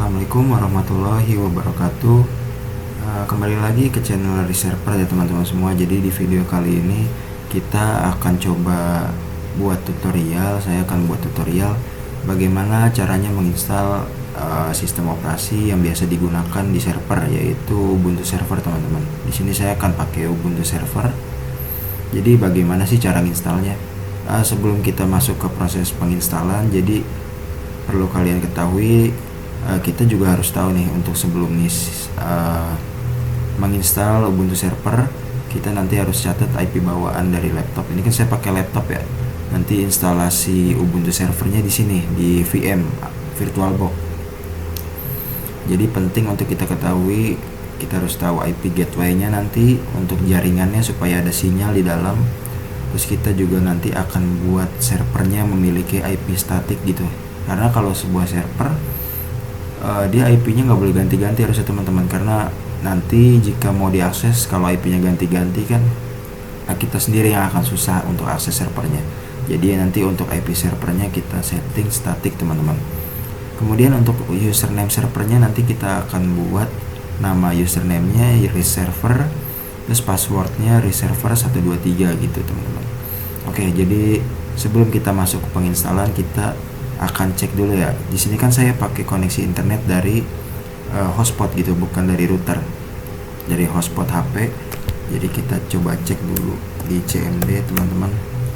Assalamualaikum warahmatullahi wabarakatuh. Kembali lagi ke channel Reserper ya teman-teman semua. Jadi di video kali ini kita akan coba buat tutorial. Saya akan buat tutorial bagaimana caranya menginstal sistem operasi yang biasa digunakan di server, yaitu Ubuntu server teman-teman. Di sini saya akan pakai Ubuntu server. Jadi bagaimana sih cara installnya? Sebelum kita masuk ke proses penginstalan, jadi perlu kalian ketahui, kita juga harus tahu nih, untuk sebelum menginstal Ubuntu server, kita nanti harus catat IP bawaan dari laptop. Ini kan saya pakai laptop ya. Nanti instalasi Ubuntu servernya di sini di VM VirtualBox. Jadi penting untuk kita ketahui, kita harus tahu IP gateway-nya nanti untuk jaringannya supaya ada sinyal di dalam. Terus kita juga nanti akan buat servernya memiliki IP statik gitu. Karena kalau sebuah server dia IP-nya nggak boleh ganti-ganti harusnya teman-teman, karena nanti jika mau diakses kalau IP-nya ganti-ganti kan kita sendiri yang akan susah untuk akses servernya. Jadi nanti untuk IP servernya kita setting statik teman-teman. Kemudian untuk username servernya nanti kita akan buat nama username-nya reserver, terus passwordnya reserver 123 gitu teman-teman. Oke, jadi sebelum kita masuk ke penginstalan, kita akan cek dulu ya. Di sini kan saya pakai koneksi internet dari hotspot gitu, bukan dari router, dari hotspot HP. Jadi kita coba cek dulu di CMD teman-teman.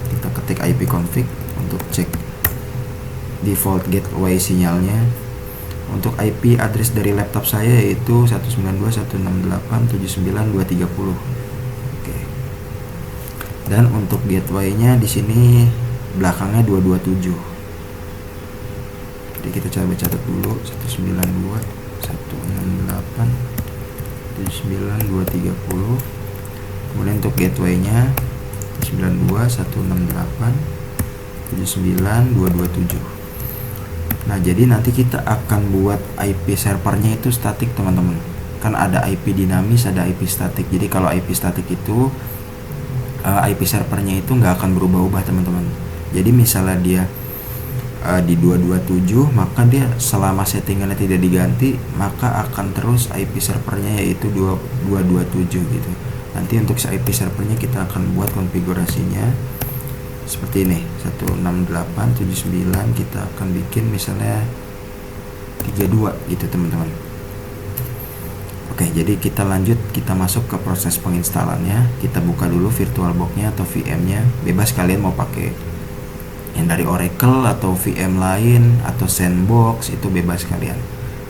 Kita ketik ipconfig untuk cek default gateway sinyalnya. Untuk IP address dari laptop saya yaitu 192.168.79.230. Oke. Dan untuk gateway-nya di sini belakangnya 227. Jadi kita coba catat dulu 192.168.79.230. Kemudian untuk gateway-nya 192.168.79.227. Nah, jadi nanti kita akan buat IP servernya itu statik teman-teman. Kan ada IP dinamis, ada IP statik. Jadi kalau IP statik itu IP servernya itu nggak akan berubah-ubah teman-teman. Jadi misalnya dia di 227, maka dia selama settingannya tidak diganti, maka akan terus IP servernya yaitu 227 gitu. Nanti untuk IP servernya kita akan buat konfigurasinya seperti ini, 168.79, kita akan bikin misalnya 32 gitu teman-teman. Oke, jadi kita lanjut, kita masuk ke proses penginstalannya. Kita buka dulu VirtualBox-nya atau VM-nya. Bebas kalian mau pakai yang dari Oracle atau VM lain atau Sandbox, itu bebas kalian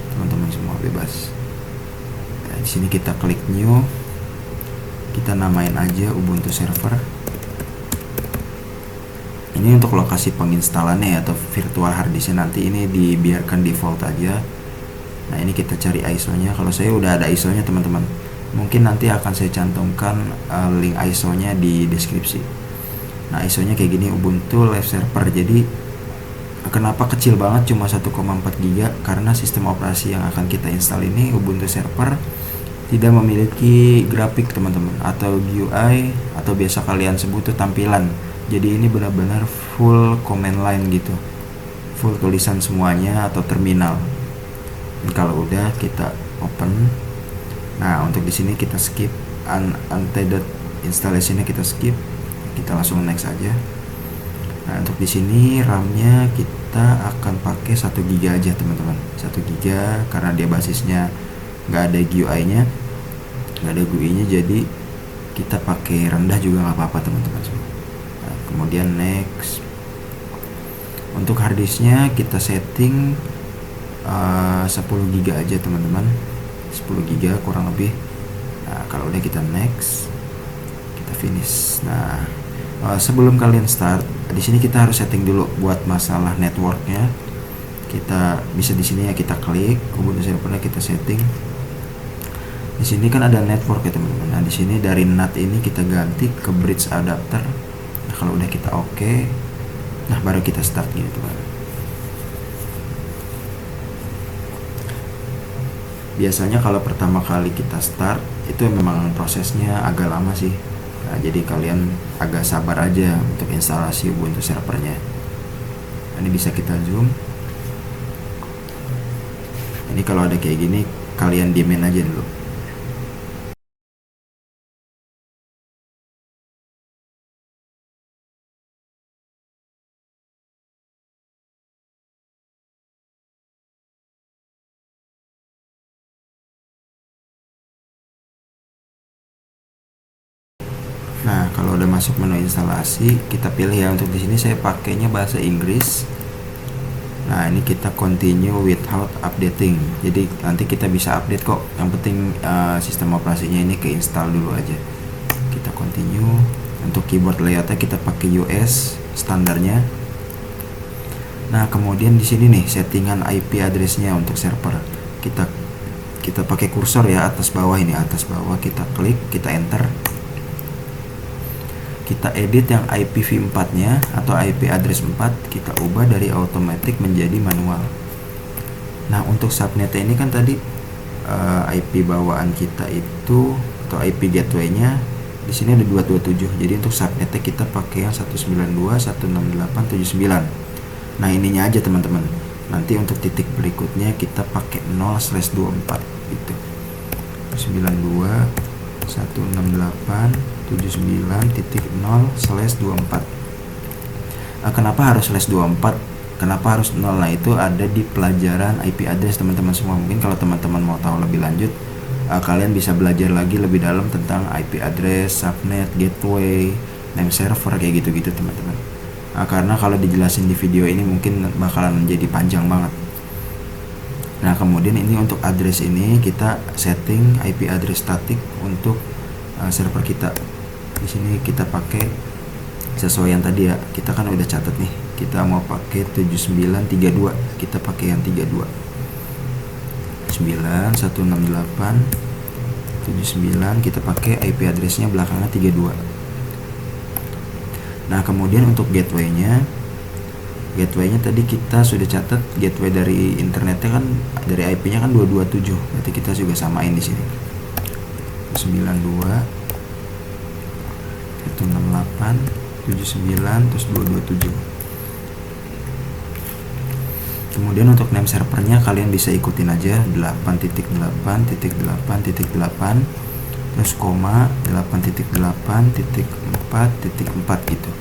teman-teman semua, bebas. Nah, di sini kita klik new, kita namain aja Ubuntu server. Ini untuk lokasi penginstalannya ya, atau virtual hard disk nanti ini dibiarkan default aja. Nah, ini kita cari ISO-nya. Kalau saya udah ada ISO-nya teman-teman, mungkin nanti akan saya cantumkan link ISO-nya di deskripsi. Nah, ISO-nya kayak gini, Ubuntu Live Server. Jadi kenapa kecil banget, cuma 1,4 GB? Karena sistem operasi yang akan kita install ini, Ubuntu Server, tidak memiliki grafik teman-teman, atau GUI, atau biasa kalian sebut itu tampilan. Jadi ini benar-benar full command line gitu, full tulisan semuanya atau terminal. Dan kalau udah kita open. Nah, untuk di sini kita skip untethered installation-nya, kita skip. Kita langsung next aja. Nah, untuk di sini RAM-nya kita akan pakai 1 GB aja teman-teman, 1 GB, karena dia basisnya nggak ada GUI-nya, nggak ada GUI-nya, jadi kita pakai rendah juga nggak apa-apa teman-teman. Nah, kemudian next. Untuk harddisknya kita setting 10 GB aja teman-teman, 10 GB kurang lebih. Nah, kalau udah kita next, kita finish. Nah, sebelum kalian start, di sini kita harus setting dulu buat masalah networknya. Kita bisa di sini ya, kita klik Ubuntu servernya, kita setting. Di sini kan ada network ya teman-teman. Nah, di sini dari NAT ini kita ganti ke bridge adapter. Nah, kalau udah kita oke, nah baru kita start gitu teman-teman. Biasanya kalau pertama kali kita start itu memang prosesnya agak lama sih. Nah, jadi kalian agak sabar aja untuk instalasi Ubuntu servernya. Ini bisa kita zoom. Ini kalau ada kayak gini kalian diemin aja dulu. Nah, kalau udah masuk menu instalasi, kita pilih ya. Untuk di sini saya pakainya bahasa Inggris. Nah, ini kita continue without updating. Jadi nanti kita bisa update kok. Yang penting sistem operasinya ini keinstall dulu aja. Kita continue. Untuk keyboard layoutnya kita pakai US standarnya. Nah, kemudian di sini nih settingan IP addressnya untuk server. Kita pakai kursor ya, atas bawah ini, atas bawah kita klik, kita enter. Kita edit yang IPv4 nya atau IP address 4, kita ubah dari automatic menjadi manual. Nah, untuk subnet ini kan tadi IP bawaan kita itu atau IP gateway nya di sini ada 227. Jadi untuk subnetnya kita pakai yang 192.168.79. Nah, ininya aja teman-teman. Nanti untuk titik berikutnya kita pakai 0/24 gitu. 92.168.79.0/24. Kenapa harus /24? Kenapa harus 0? Nah, itu ada di pelajaran IP address teman-teman semua. Mungkin kalau teman-teman mau tahu lebih lanjut, kalian bisa belajar lagi lebih dalam tentang IP address, subnet, gateway, name server kayak gitu-gitu teman-teman. Karena kalau dijelasin di video ini mungkin bakalan jadi panjang banget. Nah, kemudian ini untuk address ini kita setting IP address static untuk server kita. Di sini kita pakai sesuai yang tadi ya. Kita kan udah catat nih. Kita mau pakai 7932. Kita pakai yang 32. 9168.79 kita pakai IP addressnya belakangnya 32. Nah, kemudian untuk gateway-nya tadi kita sudah catat gateway dari internetnya kan, dari IP-nya kan 227. Berarti kita juga samain di sini. 92.168.79 terus 227. Kemudian untuk name servernya kalian bisa ikutin aja 8.8.8.8 terus koma 8.8.4.4 gitu.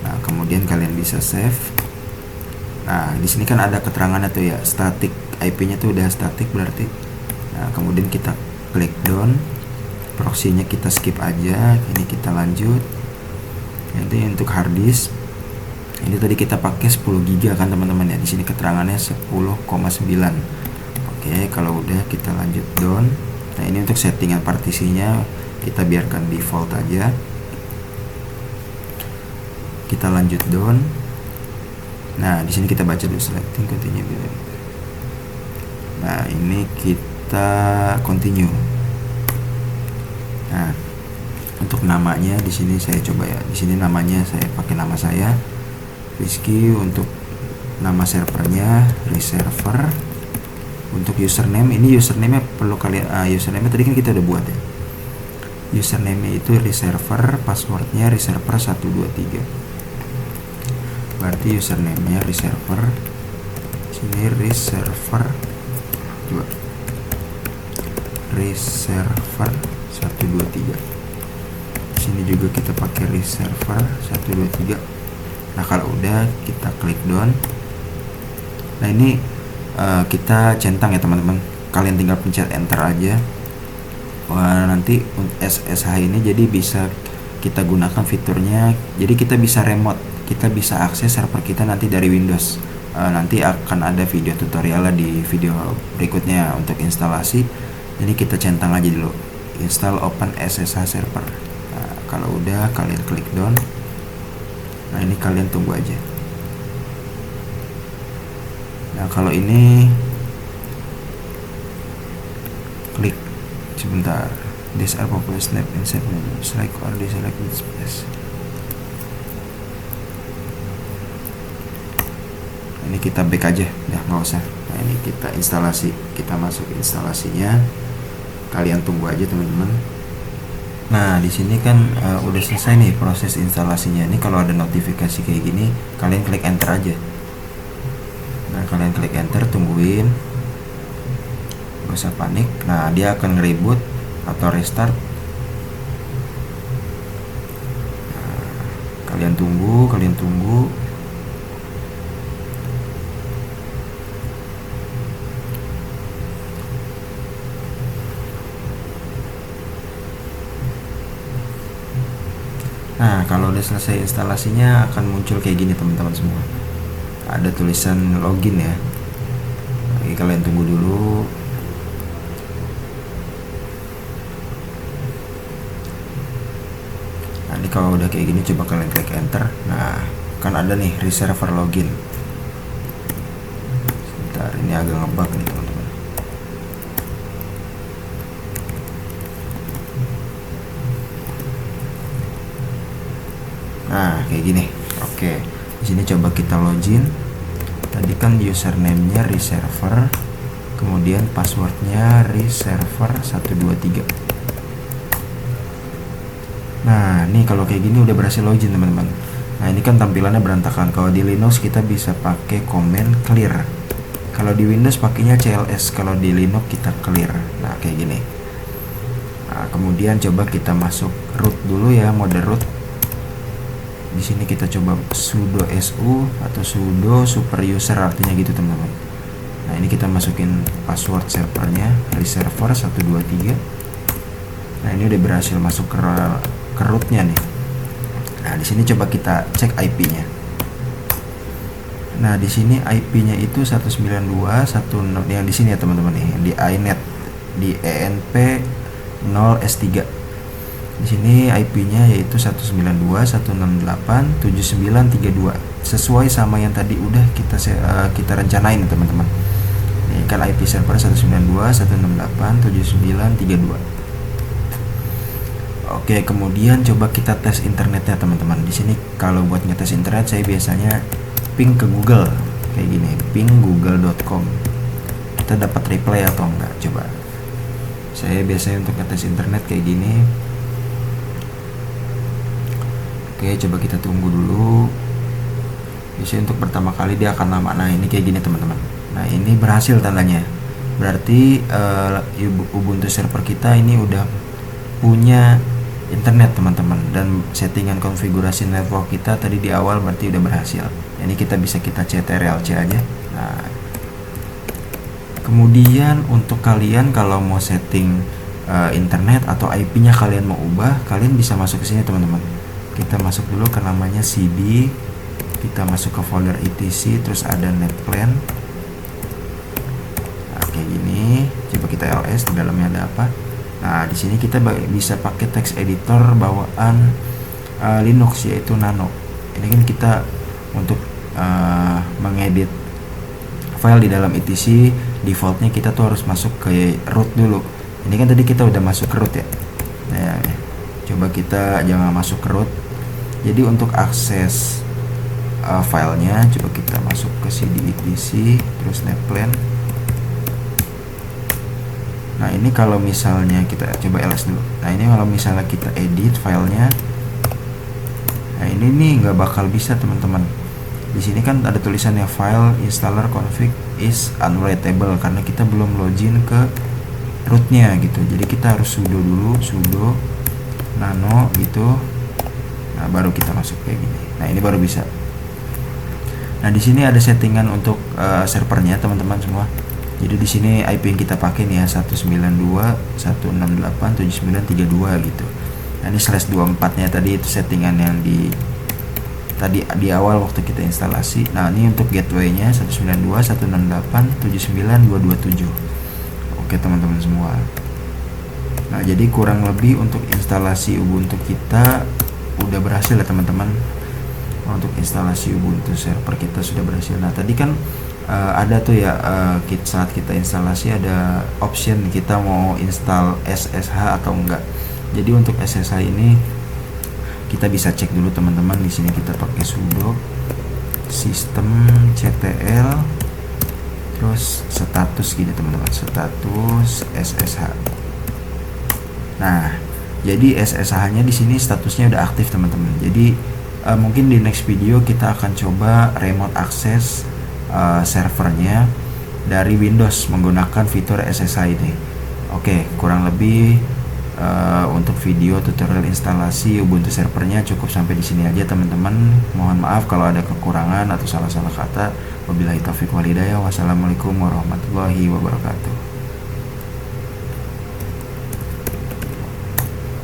Nah, kemudian kalian bisa save. Nah, di sini kan ada keterangannya tuh ya, static, IP-nya tuh udah static berarti. Nah, kemudian kita klik down, proxy-nya kita skip aja, ini kita lanjut. Nanti untuk hard disk, ini tadi kita pakai 10 GB kan teman-teman ya. Di sini keterangannya 10,9. Oke, kalau udah kita lanjut down. Nah, ini untuk settingan partisinya kita biarkan default aja. Kita lanjut down. Nah, di sini kita baca dulu selecting continue. Nah, ini kita continue. Nah, untuk namanya di sini saya coba ya. Di sini namanya saya pakai nama saya Rizky. Untuk nama servernya reserver. Untuk username, ini username-nya perlu kalian username tadi kan kita udah buat ya. Username-nya itu reserver, passwordnya reserver 123. Berarti username-nya reserver. Sini reserver 2. Reserver 123. Sini juga kita pakai reserver 123. Nah, kalau udah kita klik down. Nah, ini kita centang ya teman-teman. Kalian tinggal pencet enter aja. Nanti SSH ini jadi bisa kita gunakan fiturnya. Jadi kita bisa remote, kita bisa akses server kita nanti dari Windows. Nanti akan ada video tutorial di video berikutnya untuk instalasi. Ini kita centang aja dulu. Install Open SSH Server. Nah, kalau udah kalian klik down. Nah, ini kalian tunggu aja. Nah, kalau ini klik sebentar. These are popular snap and save menu. Select or deselect this place. Ini kita back aja, ya nggak usah. Nah, ini kita instalasi, kita masuk instalasinya. Kalian tunggu aja teman-teman. Nah, di sini kan udah selesai nih proses instalasinya. Ini kalau ada notifikasi kayak gini, kalian klik enter aja. Nah, kalian klik enter, tungguin. usah panik. Nah, dia akan nge-reboot atau restart. Nah, kalian tunggu. Nah, kalau udah selesai instalasinya akan muncul kayak gini teman-teman semua. Ada tulisan login ya. Oke, kalian tunggu dulu. Nah, ini kalau udah kayak gini coba kalian klik enter. Nah, kan ada nih reserver login. Sebentar, ini agak ngebug nih teman-teman. Nah, kayak gini. Oke. Di sini coba kita login. Tadi kan username-nya reserver, kemudian passwordnya reserver 123. Nah, ini kalau kayak gini udah berhasil login teman-teman. Nah, ini kan tampilannya berantakan. Kalau di Linux kita bisa pakai command clear. Kalau di Windows pakainya CLS, kalau di Linux kita clear. Nah, kayak gini. Nah, kemudian coba kita masuk root dulu ya, mode root. Di sini kita coba sudo su atau sudo super user, artinya gitu teman-teman. Nah, ini kita masukin password servernya reserver 123. Nah, ini udah berhasil masuk ke rootnya nih. Nah, di sini coba kita cek IP-nya. Nah, di sini IP-nya itu 192.1.6 yang di sini ya teman-teman nih, di iNet di ENP 0S3. Di sini IP-nya yaitu 192.168.7932, sesuai sama yang tadi udah kita rencanain teman-teman. Ini kan IP server 192.168.7932. Oke, kemudian coba kita tes internetnya teman-teman. Di sini kalau buat ngetes internet saya biasanya ping ke Google kayak gini, ping google.com. Kita dapat reply atau enggak? Coba. Saya biasanya untuk ngetes internet kayak gini. Oke, coba kita tunggu dulu. Biasanya untuk pertama kali dia akan lama. Nah, ini kayak gini teman-teman. Nah, ini berhasil tandanya. Berarti Ubuntu server kita ini udah punya internet teman-teman, dan settingan konfigurasi network kita tadi di awal berarti udah berhasil. Ini kita bisa ctrlc aja. Nah, kemudian untuk kalian kalau mau setting internet atau IP-nya kalian mau ubah, kalian bisa masuk ke sini teman-teman. Kita masuk dulu ke namanya cd, kita masuk ke folder etc, terus ada netplan. Nah, kayak gini. Coba kita ls, di dalamnya ada apa. Nah, di sini kita bisa pakai text editor bawaan Linux, yaitu Nano. Ini kan kita untuk mengedit file di dalam etc, defaultnya kita tuh harus masuk ke root dulu. Ini kan tadi kita udah masuk ke root ya. Nah, coba kita jangan masuk ke root. Jadi untuk akses filenya, coba kita masuk ke cd etc, terus netplan. Nah, ini kalau misalnya kita coba ls dulu. Nah, ini kalau misalnya kita edit filenya, nah ini nih nggak bakal bisa teman-teman. Di sini kan ada tulisannya file installer config is unreadable karena kita belum login ke rootnya gitu. Jadi kita harus sudo dulu, sudo nano gitu. Nah, baru kita masuk kayak gini. Nah, ini baru bisa. Nah, di sini ada settingan untuk servernya teman-teman semua. Jadi di sini IP yang kita pakai nih ya 192.168.7932 gitu. Nah, ini /24-nya tadi itu settingan yang di awal waktu kita instalasi. Nah, ini untuk gateway-nya 192.168.79227. Oke teman-teman semua. Nah, jadi kurang lebih untuk instalasi Ubuntu kita udah berhasil ya teman-teman. Untuk instalasi Ubuntu server kita sudah berhasil. Nah, tadi kan ada tuh ya saat kita instalasi ada option kita mau install SSH atau enggak. Jadi untuk SSH ini kita bisa cek dulu teman-teman. Di sini kita pakai sudo systemctl terus status gini teman-teman, status SSH. Nah, jadi SSH-nya di sini statusnya udah aktif teman-teman. Jadi mungkin di next video kita akan coba remote access servernya. dari Windows menggunakan fitur SSID. Oke, kurang lebih untuk video tutorial instalasi Ubuntu servernya cukup sampai di sini aja teman-teman. Mohon maaf kalau ada kekurangan atau salah-salah kata. Wabillahi taufiq walhidayah. Wassalamualaikum warahmatullahi wabarakatuh.